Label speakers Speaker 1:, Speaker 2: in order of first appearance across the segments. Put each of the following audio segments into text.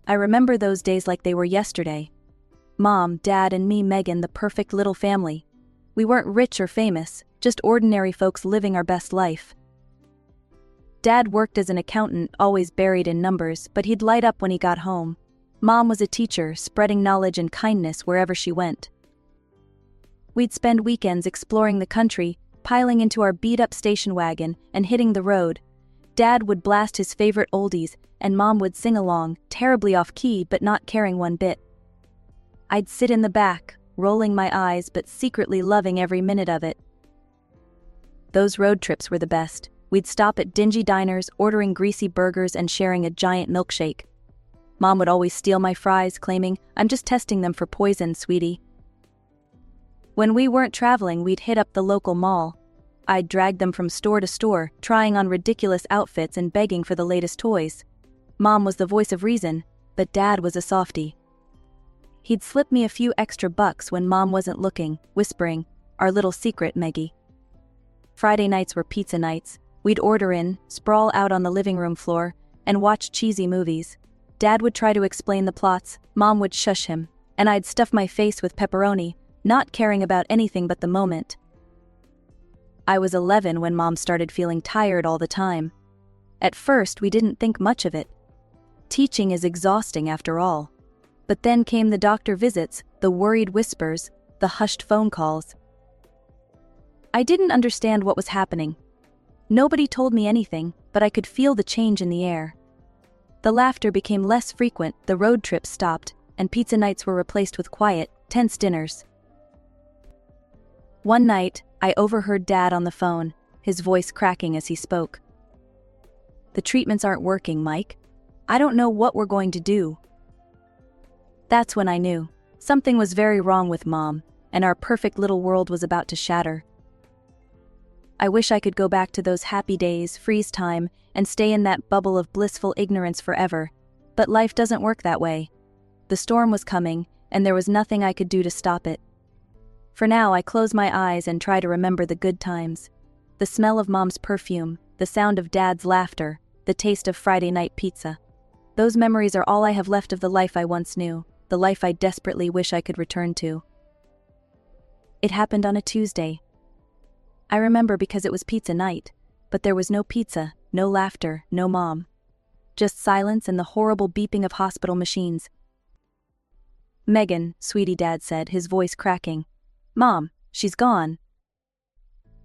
Speaker 1: I remember those days like they were yesterday. Mom, Dad, and me, Megan, the perfect little family. We weren't rich or famous, just ordinary folks living our best life. Dad worked as an accountant, always buried in numbers, but he'd light up when he got home. Mom was a teacher, spreading knowledge and kindness wherever she went. We'd spend weekends exploring the country, piling into our beat-up station wagon and hitting the road. Dad would blast his favorite oldies, and Mom would sing along, terribly off-key but not caring one bit. I'd sit in the back, rolling my eyes but secretly loving every minute of it. Those road trips were the best. We'd stop at dingy diners, ordering greasy burgers and sharing a giant milkshake. Mom would always steal my fries, claiming, "I'm just testing them for poison, sweetie." When we weren't traveling, we'd hit up the local mall. I'd drag them from store to store, trying on ridiculous outfits and begging for the latest toys. Mom was the voice of reason, but Dad was a softie. He'd slip me a few extra bucks when Mom wasn't looking, whispering, "Our little secret, Meggie." Friday nights were pizza nights. We'd order in, sprawl out on the living room floor, and watch cheesy movies. Dad would try to explain the plots, Mom would shush him, and I'd stuff my face with pepperoni, not caring about anything but the moment. I was 11 when Mom started feeling tired all the time. At first, we didn't think much of it. Teaching is exhausting after all. But then came the doctor visits, the worried whispers, the hushed phone calls. I didn't understand what was happening. Nobody told me anything, but I could feel the change in the air. The laughter became less frequent, the road trips stopped, and pizza nights were replaced with quiet, tense dinners. One night, I overheard Dad on the phone, his voice cracking as he spoke. "The treatments aren't working, Mike. I don't know what we're going to do." That's when I knew. Something was very wrong with Mom, and our perfect little world was about to shatter. I wish I could go back to those happy days, freeze time, and stay in that bubble of blissful ignorance forever, but life doesn't work that way. The storm was coming, and there was nothing I could do to stop it. For now, I close my eyes and try to remember the good times. The smell of Mom's perfume, the sound of Dad's laughter, the taste of Friday night pizza. Those memories are all I have left of the life I once knew, the life I desperately wish I could return to. It happened on a Tuesday. I remember because it was pizza night, but there was no pizza, no laughter, no Mom. Just silence and the horrible beeping of hospital machines. "Megan," sweetie, Dad said, his voice cracking. "Mom, she's gone."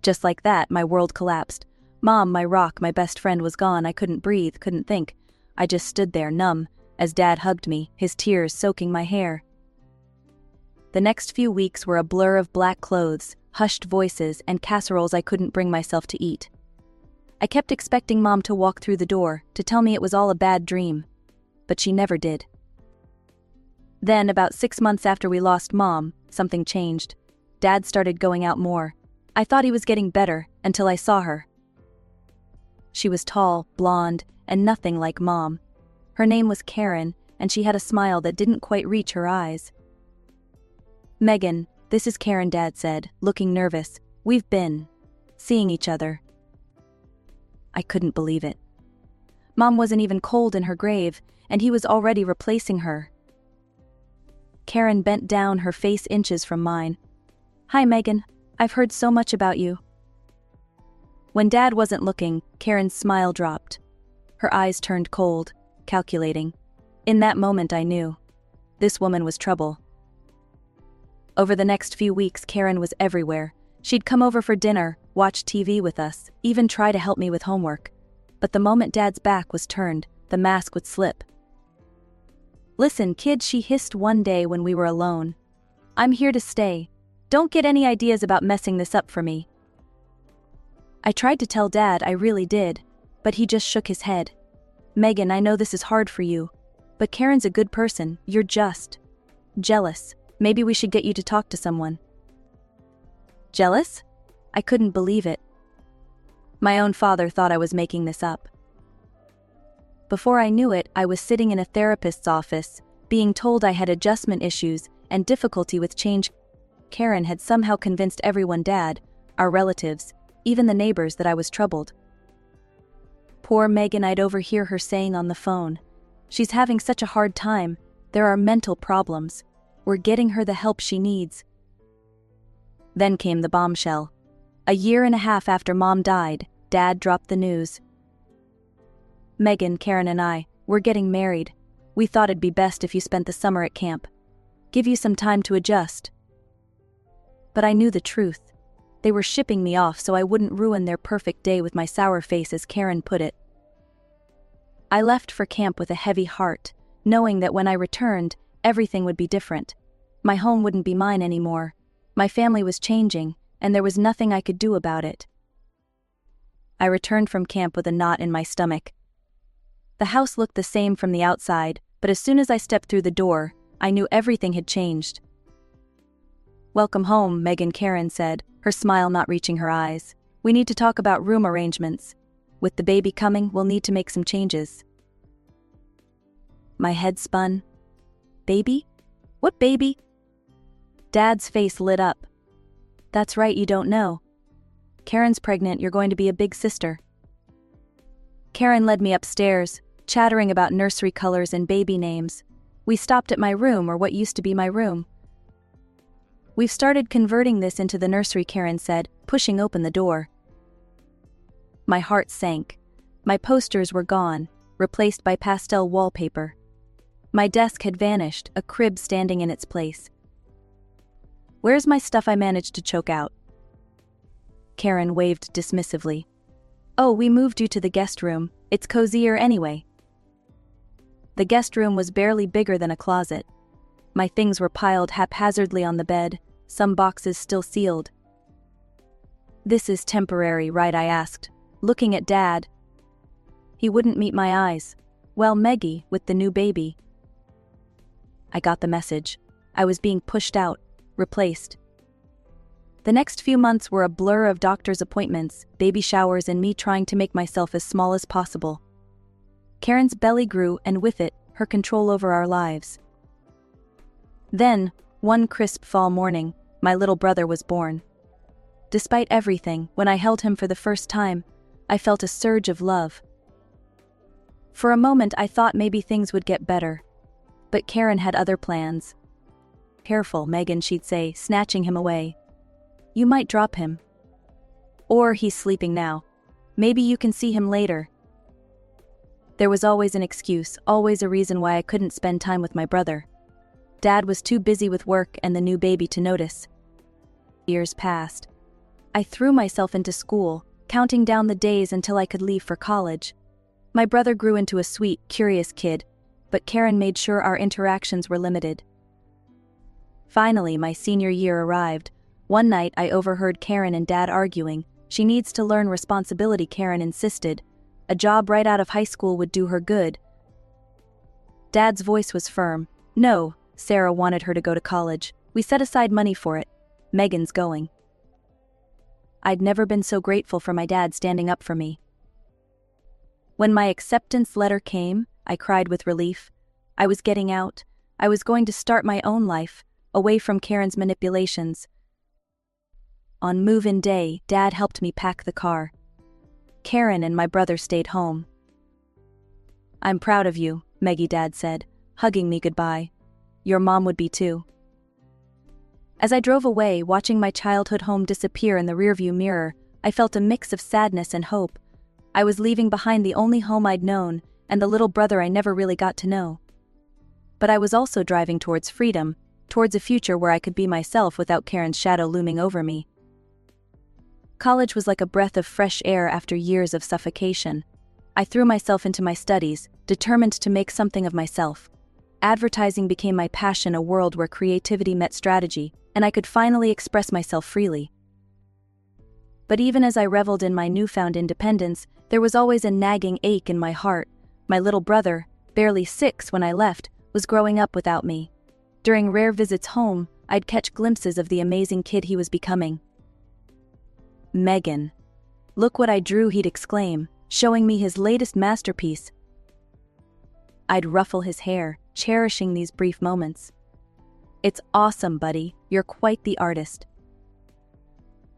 Speaker 1: Just like that, my world collapsed. Mom, my rock, my best friend, was gone. I couldn't breathe, couldn't think. I just stood there, numb, as Dad hugged me, his tears soaking my hair. The next few weeks were a blur of black clothes, hushed voices, and casseroles I couldn't bring myself to eat. I kept expecting Mom to walk through the door, to tell me it was all a bad dream. But she never did. Then, about 6 months after we lost Mom, something changed. Dad started going out more. I thought he was getting better, until I saw her. She was tall, blonde, and nothing like Mom. Her name was Karen, and she had a smile that didn't quite reach her eyes. "Megan, this is Karen," Dad said, looking nervous. "We've been seeing each other." I couldn't believe it. Mom wasn't even cold in her grave, and he was already replacing her. Karen bent down, her face inches from mine. "Hi, Megan. I've heard so much about you." When Dad wasn't looking, Karen's smile dropped. Her eyes turned cold, calculating. In that moment I knew. This woman was trouble. Over the next few weeks, Karen was everywhere. She'd come over for dinner, watch TV with us, even try to help me with homework. But the moment Dad's back was turned, the mask would slip. "Listen, kid," she hissed one day when we were alone. "I'm here to stay. Don't get any ideas about messing this up for me." I tried to tell Dad, I really did, but he just shook his head. "Megan, I know this is hard for you, but Karen's a good person. You're just jealous. Maybe we should get you to talk to someone." Jealous? I couldn't believe it. My own father thought I was making this up. Before I knew it, I was sitting in a therapist's office, being told I had adjustment issues and difficulty with change. Karen had somehow convinced everyone, Dad, our relatives, even the neighbors, that I was troubled. Poor Megan, I'd overhear her saying on the phone, She's having such a hard time. There are mental problems. We're getting her the help she needs. Then came the bombshell. A year and a half after Mom died, Dad dropped the news. Megan, Karen, and I, we're getting married. We thought it'd be best if you spent the summer at camp. Give you some time to adjust. But I knew the truth. They were shipping me off so I wouldn't ruin their perfect day with my sour face, as Karen put it. I left for camp with a heavy heart, knowing that when I returned, everything would be different. My home wouldn't be mine anymore. My family was changing, and there was nothing I could do about it. I returned from camp with a knot in my stomach. The house looked the same from the outside, but as soon as I stepped through the door, I knew everything had changed. "Welcome home," Megan, Karen said, her smile not reaching her eyes. "We need to talk about room arrangements. With the baby coming, we'll need to make some changes." My head spun. Baby? What baby? Dad's face lit up. "That's right, you don't know. Karen's pregnant, you're going to be a big sister." Karen led me upstairs, chattering about nursery colors and baby names. We stopped at my room, or what used to be my room. "We've started converting this into the nursery," Karen said, pushing open the door. My heart sank. My posters were gone, replaced by pastel wallpaper. My desk had vanished, a crib standing in its place. "Where's my stuff?" I managed to choke out. Karen waved dismissively. "Oh, we moved you to the guest room. It's cozier anyway." The guest room was barely bigger than a closet. My things were piled haphazardly on the bed, some boxes still sealed. "This is temporary, right?" I asked, looking at Dad. He wouldn't meet my eyes. Well, Meggie, with the new baby. I got the message. I was being pushed out, replaced. The next few months were a blur of doctor's appointments, baby showers, and me trying to make myself as small as possible. Karen's belly grew, and with it, her control over our lives. Then, one crisp fall morning, my little brother was born. Despite everything, when I held him for the first time, I felt a surge of love. For a moment I thought maybe things would get better. But Karen had other plans. "Careful, Megan," she'd say, snatching him away. "You might drop him. Or he's sleeping now. Maybe you can see him later." There was always an excuse, always a reason why I couldn't spend time with my brother. Dad was too busy with work and the new baby to notice. Years passed. I threw myself into school, counting down the days until I could leave for college. My brother grew into a sweet, curious kid, but Karen made sure our interactions were limited. Finally, my senior year arrived. One night I overheard Karen and Dad arguing. "She needs to learn responsibility," Karen insisted. "A job right out of high school would do her good." Dad's voice was firm. "No, Sarah wanted her to go to college. We set aside money for it. Megan's going." I'd never been so grateful for my dad standing up for me. When my acceptance letter came, I cried with relief. I was getting out. I was going to start my own life, away from Karen's manipulations. On move-in day, Dad helped me pack the car. Karen and my brother stayed home. "I'm proud of you," Meggie, Dad said, hugging me goodbye. "Your mom would be too." As I drove away, watching my childhood home disappear in the rearview mirror, I felt a mix of sadness and hope. I was leaving behind the only home I'd known, and the little brother I never really got to know. But I was also driving towards freedom, towards a future where I could be myself without Karen's shadow looming over me. College was like a breath of fresh air after years of suffocation. I threw myself into my studies, determined to make something of myself. Advertising became my passion, a world where creativity met strategy, and I could finally express myself freely. But even as I reveled in my newfound independence, there was always a nagging ache in my heart. My little brother, barely 6 when I left, was growing up without me. During rare visits home, I'd catch glimpses of the amazing kid he was becoming. "Megan, look what I drew," he'd exclaim, showing me his latest masterpiece. I'd ruffle his hair, cherishing these brief moments. "It's awesome, buddy. You're quite the artist."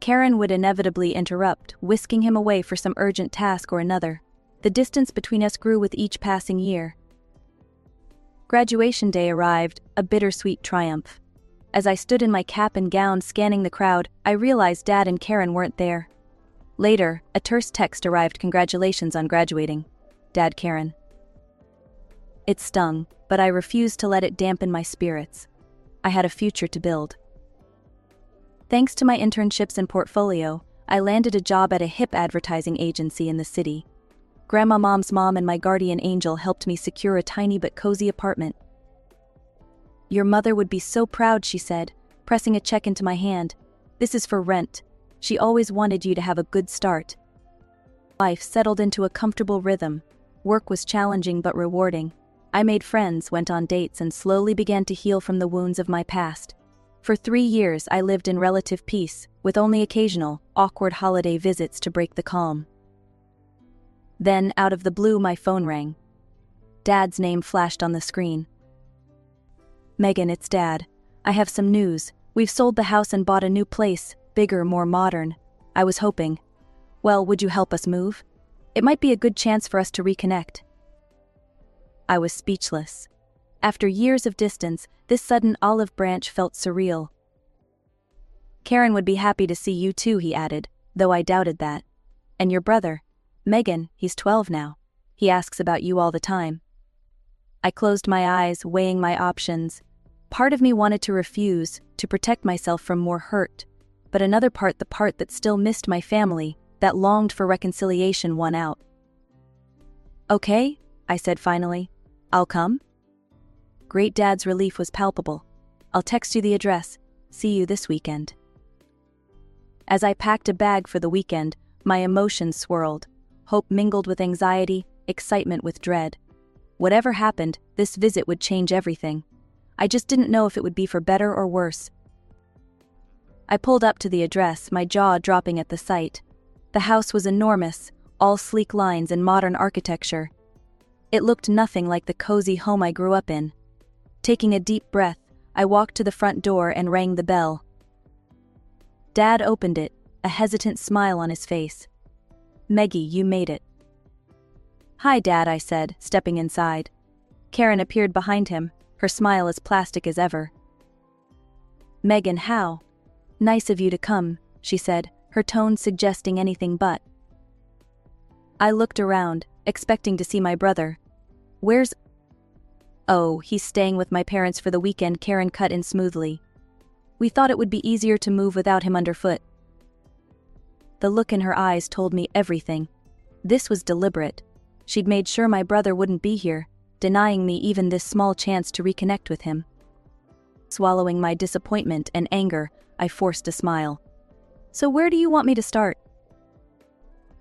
Speaker 1: Karen would inevitably interrupt, whisking him away for some urgent task or another. The distance between us grew with each passing year. Graduation day arrived, a bittersweet triumph. As I stood in my cap and gown scanning the crowd, I realized Dad and Karen weren't there. Later, a terse text arrived: "Congratulations on graduating. Dad, Karen." It stung, but I refused to let it dampen my spirits. I had a future to build. Thanks to my internships and portfolio, I landed a job at a hip advertising agency in the city. Grandma Mom's mom and my guardian angel helped me secure a tiny but cozy apartment. "Your mother would be so proud," she said, pressing a check into my hand. "This is for rent. She always wanted you to have a good start." Life settled into a comfortable rhythm. Work was challenging but rewarding. I made friends, went on dates, and slowly began to heal from the wounds of my past. For 3 years, I lived in relative peace, with only occasional, awkward holiday visits to break the calm. Then, out of the blue, my phone rang. Dad's name flashed on the screen. "Megan, it's Dad. I have some news. We've sold the house and bought a new place, bigger, more modern. I was hoping. Well, would you help us move? It might be a good chance for us to reconnect." I was speechless. After years of distance, this sudden olive branch felt surreal. "Karen would be happy to see you too," he added, though I doubted that. "And your brother, Megan, he's 12 now. He asks about you all the time." I closed my eyes, weighing my options. Part of me wanted to refuse, to protect myself from more hurt, but another part, the part that still missed my family, that longed for reconciliation, won out. "Okay," I said finally. "I'll come." Great Dad's relief was palpable. "I'll text you the address. See you this weekend." As I packed a bag for the weekend, my emotions swirled. Hope mingled with anxiety, excitement with dread. Whatever happened, this visit would change everything. I just didn't know if it would be for better or worse. I pulled up to the address, my jaw dropping at the sight. The house was enormous, all sleek lines and modern architecture. It looked nothing like the cozy home I grew up in. Taking a deep breath, I walked to the front door and rang the bell. Dad opened it, a hesitant smile on his face. "Meggie, you made it." "Hi, Dad," I said, stepping inside. Karen appeared behind him, her smile as plastic as ever. "Megan, how? Nice of you to come," she said, her tone suggesting anything but. I looked around, expecting to see my brother. "Where's—" "Oh, he's staying with my parents for the weekend," Karen cut in smoothly. "We thought it would be easier to move without him underfoot." The look in her eyes told me everything. This was deliberate. She'd made sure my brother wouldn't be here, denying me even this small chance to reconnect with him. Swallowing my disappointment and anger, I forced a smile. "So where do you want me to start?"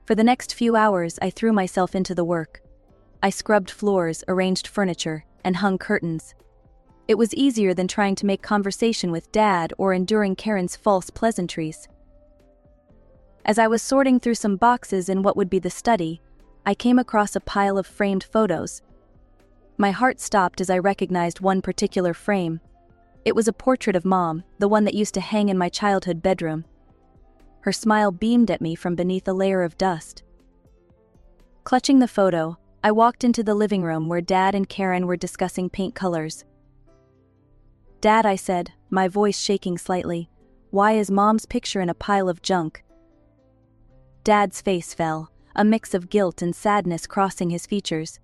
Speaker 1: For the next few hours, I threw myself into the work. I scrubbed floors, arranged furniture, and hung curtains. It was easier than trying to make conversation with Dad or enduring Karen's false pleasantries. As I was sorting through some boxes in what would be the study, I came across a pile of framed photos. My heart stopped as I recognized one particular frame. It was a portrait of Mom, the one that used to hang in my childhood bedroom. Her smile beamed at me from beneath a layer of dust. Clutching the photo, I walked into the living room where Dad and Karen were discussing paint colors. "Dad," I said, my voice shaking slightly, "why is Mom's picture in a pile of junk?" Dad's face fell, a mix of guilt and sadness crossing his features.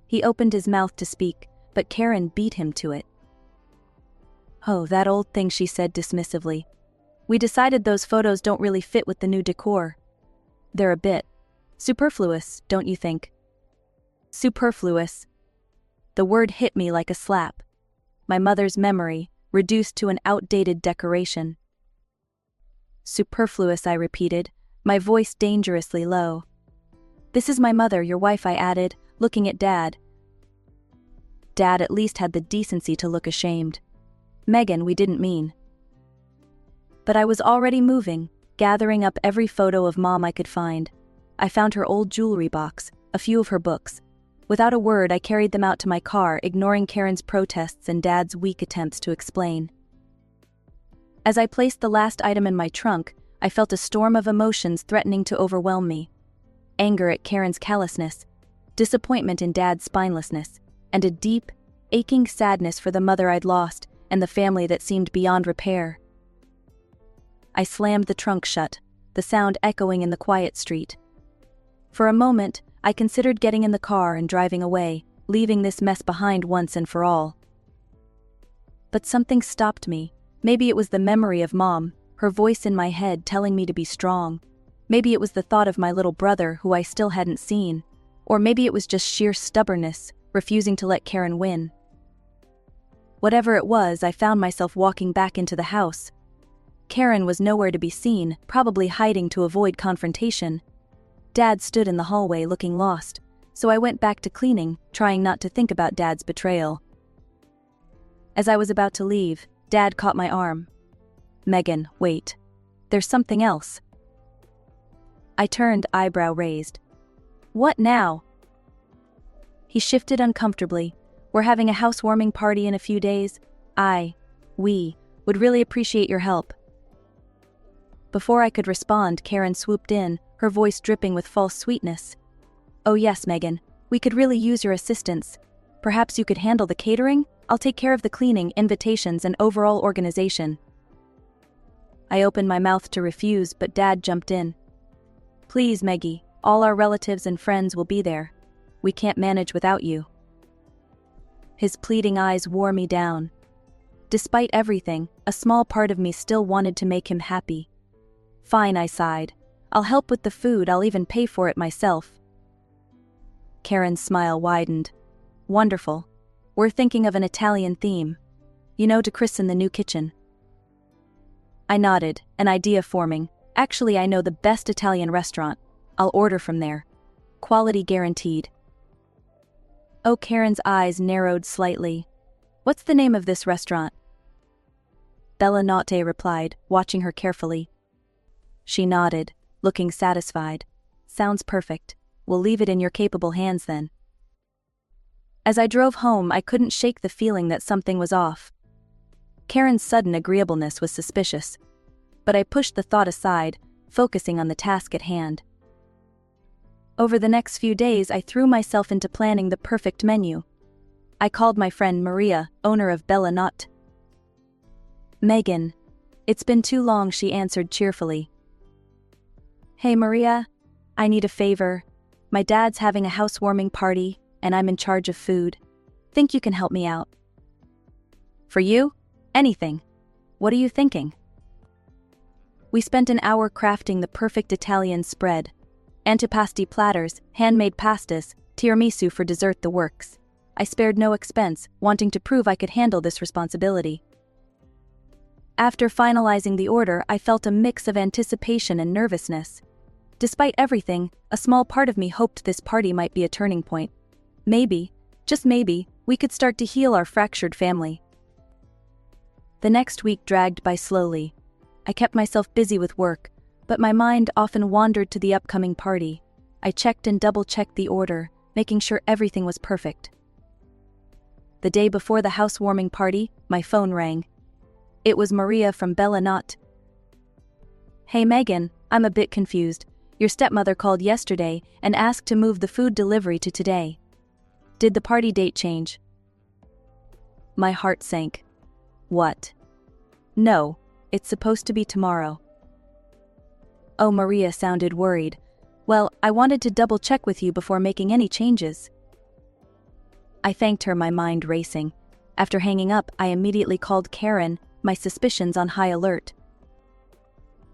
Speaker 1: He opened his mouth to speak, but Karen beat him to it. "Oh, that old thing," she said dismissively. "We decided those photos don't really fit with the new decor. They're a bit superfluous, don't you think?" Superfluous. The word hit me like a slap. My mother's memory, reduced to an outdated decoration. "Superfluous," I repeated, my voice dangerously low. "This is my mother, your wife," I added, looking at Dad. Dad at least had the decency to look ashamed. "Megan, we didn't mean." But I was already moving, gathering up every photo of Mom I could find. I found her old jewelry box, a few of her books. Without a word, I carried them out to my car, ignoring Karen's protests and Dad's weak attempts to explain. As I placed the last item in my trunk, I felt a storm of emotions threatening to overwhelm me. Anger at Karen's callousness, disappointment in Dad's spinelessness, and a deep, aching sadness for the mother I'd lost and the family that seemed beyond repair. I slammed the trunk shut, the sound echoing in the quiet street. For a moment, I considered getting in the car and driving away, leaving this mess behind once and for all. But something stopped me. Maybe it was the memory of Mom, her voice in my head telling me to be strong. Maybe it was the thought of my little brother who I still hadn't seen. Or maybe it was just sheer stubbornness, refusing to let Karen win. Whatever it was, I found myself walking back into the house. Karen was nowhere to be seen, probably hiding to avoid confrontation. Dad stood in the hallway looking lost, so I went back to cleaning, trying not to think about Dad's betrayal. As I was about to leave, Dad caught my arm. "Megan, wait. There's something else." I turned, eyebrow raised. "What now?" He shifted uncomfortably. "We're having a housewarming party in a few days. We would really appreciate your help." Before I could respond, Karen swooped in, her voice dripping with false sweetness. "Oh yes, Megan, we could really use your assistance. Perhaps you could handle the catering? I'll take care of the cleaning, invitations, and overall organization." I opened my mouth to refuse, but Dad jumped in. "Please, Meggie, all our relatives and friends will be there. We can't manage without you." His pleading eyes wore me down. Despite everything, a small part of me still wanted to make him happy. "Fine," I sighed. "I'll help with the food, I'll even pay for it myself." Karen's smile widened. "Wonderful. We're thinking of an Italian theme. To christen the new kitchen." I nodded, an idea forming. "Actually, I know the best Italian restaurant. I'll order from there. Quality guaranteed." Oh, Karen's eyes narrowed slightly. "What's the name of this restaurant?" Bella Notte replied, watching her carefully. She nodded, looking satisfied. "Sounds perfect. We'll leave it in your capable hands then." As I drove home, I couldn't shake the feeling that something was off. Karen's sudden agreeableness was suspicious, but I pushed the thought aside, focusing on the task at hand. Over the next few days, I threw myself into planning the perfect menu. I called my friend Maria, owner of Bella Notte. "Megan, it's been too long," she answered cheerfully. "Hey Maria, I need a favor. My dad's having a housewarming party, and I'm in charge of food. Think you can help me out?" "For you? Anything. What are you thinking?" We spent an hour crafting the perfect Italian spread. Antipasti platters, handmade pastas, tiramisu for dessert, the works. I spared no expense, wanting to prove I could handle this responsibility. After finalizing the order, I felt a mix of anticipation and nervousness. Despite everything, a small part of me hoped this party might be a turning point. Maybe, just maybe, we could start to heal our fractured family. The next week dragged by slowly. I kept myself busy with work, but my mind often wandered to the upcoming party. I checked and double-checked the order, making sure everything was perfect. The day before the housewarming party, my phone rang. It was Maria from Bella Notte. "Hey Megan, I'm a bit confused. Your stepmother called yesterday and asked to move the food delivery to today. Did the party date change?" My heart sank. "What? No, it's supposed to be tomorrow." Oh, Maria sounded worried. "Well, I wanted to double-check with you before making any changes." I thanked her, my mind racing. After hanging up, I immediately called Karen, my suspicions on high alert.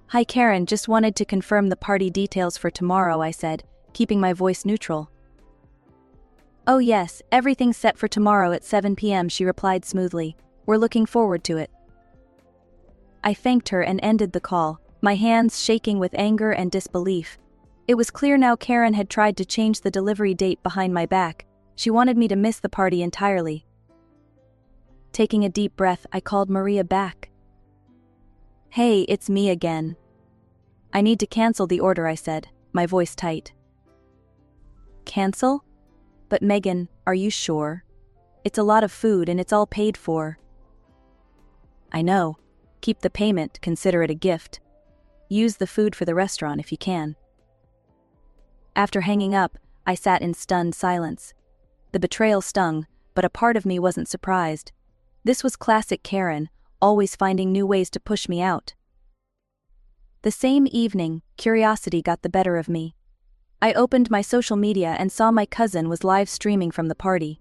Speaker 1: "Hi Karen, just wanted to confirm the party details for tomorrow," I said, keeping my voice neutral. "Oh yes, everything's set for tomorrow at 7 p.m., she replied smoothly. "We're looking forward to it." I thanked her and ended the call, my hands shaking with anger and disbelief. It was clear now Karen had tried to change the delivery date behind my back. She wanted me to miss the party entirely. Taking a deep breath, I called Maria back. "Hey, it's me again. I need to cancel the order," I said, my voice tight. "Cancel? But Megan, are you sure? It's a lot of food and it's all paid for." "I know. Keep the payment, consider it a gift. Use the food for the restaurant if you can." After hanging up, I sat in stunned silence. The betrayal stung, but a part of me wasn't surprised. This was classic Karen, always finding new ways to push me out. The same evening, curiosity got the better of me. I opened my social media and saw my cousin was live streaming from the party.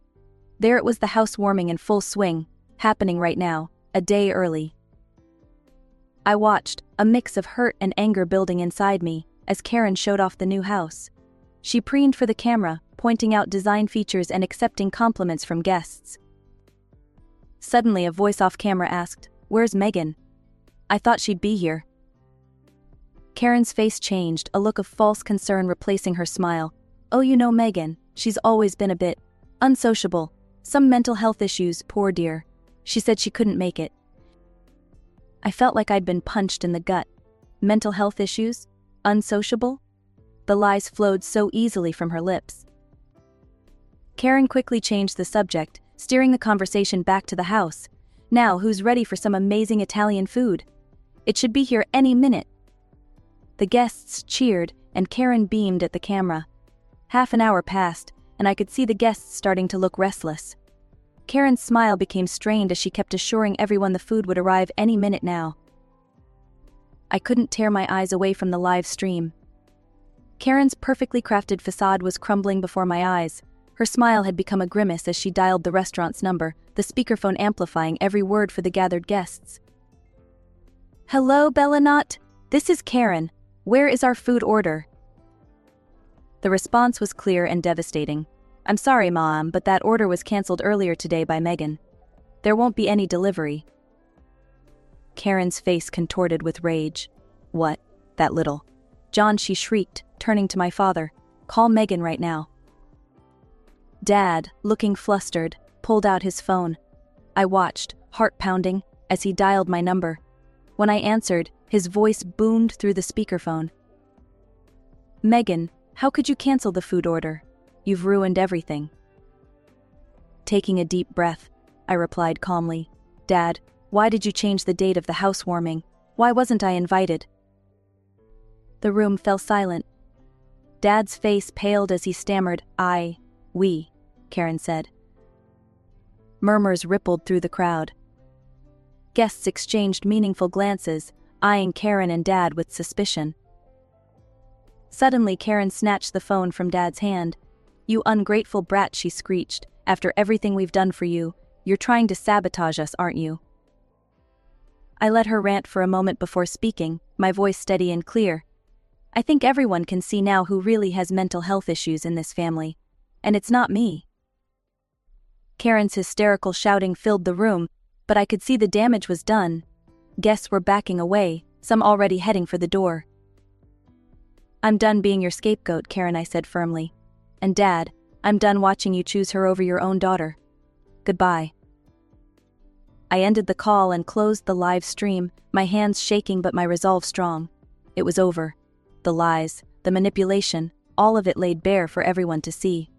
Speaker 1: There it was, the housewarming in full swing, happening right now, a day early. I watched, a mix of hurt and anger building inside me, as Karen showed off the new house. She preened for the camera, pointing out design features and accepting compliments from guests. Suddenly a voice off camera asked, "Where's Megan? I thought she'd be here." Karen's face changed, a look of false concern replacing her smile. "Oh, you know Megan, she's always been a bit unsociable. Some mental health issues, poor dear. She said she couldn't make it." I felt like I'd been punched in the gut. Mental health issues? Unsociable? The lies flowed so easily from her lips. Karen quickly changed the subject, steering the conversation back to the house. "Now, who's ready for some amazing Italian food? It should be here any minute." The guests cheered, and Karen beamed at the camera. Half an hour passed, and I could see the guests starting to look restless. Karen's smile became strained as she kept assuring everyone the food would arrive any minute now. I couldn't tear my eyes away from the live stream. Karen's perfectly crafted facade was crumbling before my eyes. Her smile had become a grimace as she dialed the restaurant's number, the speakerphone amplifying every word for the gathered guests. "Hello, Bellanot. This is Karen. Where is our food order?" The response was clear and devastating. "I'm sorry, Mom, but that order was cancelled earlier today by Megan. There won't be any delivery." Karen's face contorted with rage. "What? That little John," she shrieked, turning to my father. "Call Megan right now." Dad, looking flustered, pulled out his phone. I watched, heart pounding, as he dialed my number. When I answered, his voice boomed through the speakerphone. "Megan, how could you cancel the food order? You've ruined everything." Taking a deep breath, I replied calmly, "Dad, why did you change the date of the housewarming? Why wasn't I invited?" The room fell silent. Dad's face paled as he stammered, "We," Karen said. Murmurs rippled through the crowd. Guests exchanged meaningful glances, eyeing Karen and Dad with suspicion. Suddenly Karen snatched the phone from Dad's hand. "You ungrateful brat," she screeched. "After everything we've done for you, you're trying to sabotage us, aren't you?" I let her rant for a moment before speaking, my voice steady and clear. "I think everyone can see now who really has mental health issues in this family. And it's not me." Karen's hysterical shouting filled the room, but I could see the damage was done. Guests were backing away, some already heading for the door. "I'm done being your scapegoat, Karen," I said firmly. "And Dad, I'm done watching you choose her over your own daughter. Goodbye." I ended the call and closed the live stream, my hands shaking but my resolve strong. It was over. The lies, the manipulation, all of it laid bare for everyone to see.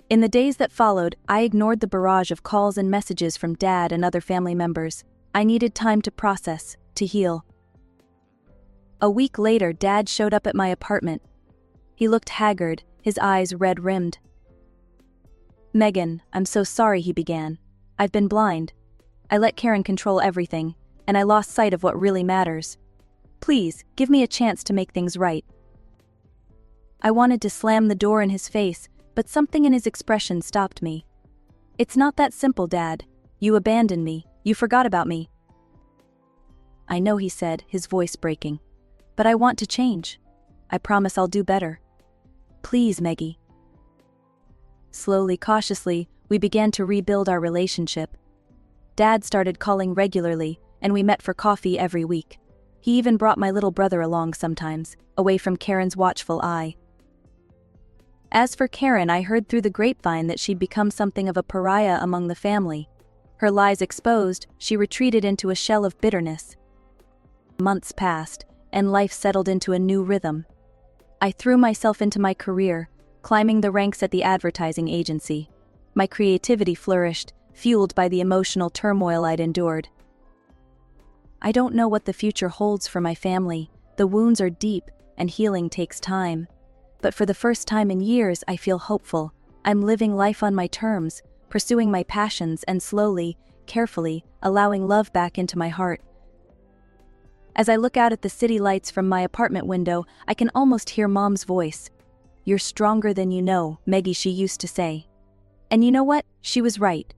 Speaker 1: In the days that followed, I ignored the barrage of calls and messages from Dad and other family members. I needed time to process, to heal. A week later, Dad showed up at my apartment. He looked haggard, his eyes red-rimmed. "Megan, I'm so sorry," he began. "I've been blind. I let Karen control everything, and I lost sight of what really matters. Please, give me a chance to make things right." I wanted to slam the door in his face, but something in his expression stopped me. "It's not that simple, Dad. You abandoned me. You forgot about me." "I know," he said, his voice breaking. "But I want to change. I promise I'll do better. Please, Meggie." Slowly, cautiously, we began to rebuild our relationship. Dad started calling regularly, and we met for coffee every week. He even brought my little brother along sometimes, away from Karen's watchful eye. As for Karen, I heard through the grapevine that she'd become something of a pariah among the family. Her lies exposed, she retreated into a shell of bitterness. Months passed, and life settled into a new rhythm. I threw myself into my career, climbing the ranks at the advertising agency. My creativity flourished, fueled by the emotional turmoil I'd endured. I don't know what the future holds for my family. The wounds are deep, and healing takes time. But for the first time in years, I feel hopeful, I'm living life on my terms, pursuing my passions and slowly, carefully, allowing love back into my heart. As I look out at the city lights from my apartment window, I can almost hear Mom's voice. "You're stronger than you know," Maggie she used to say. And you know what? She was right.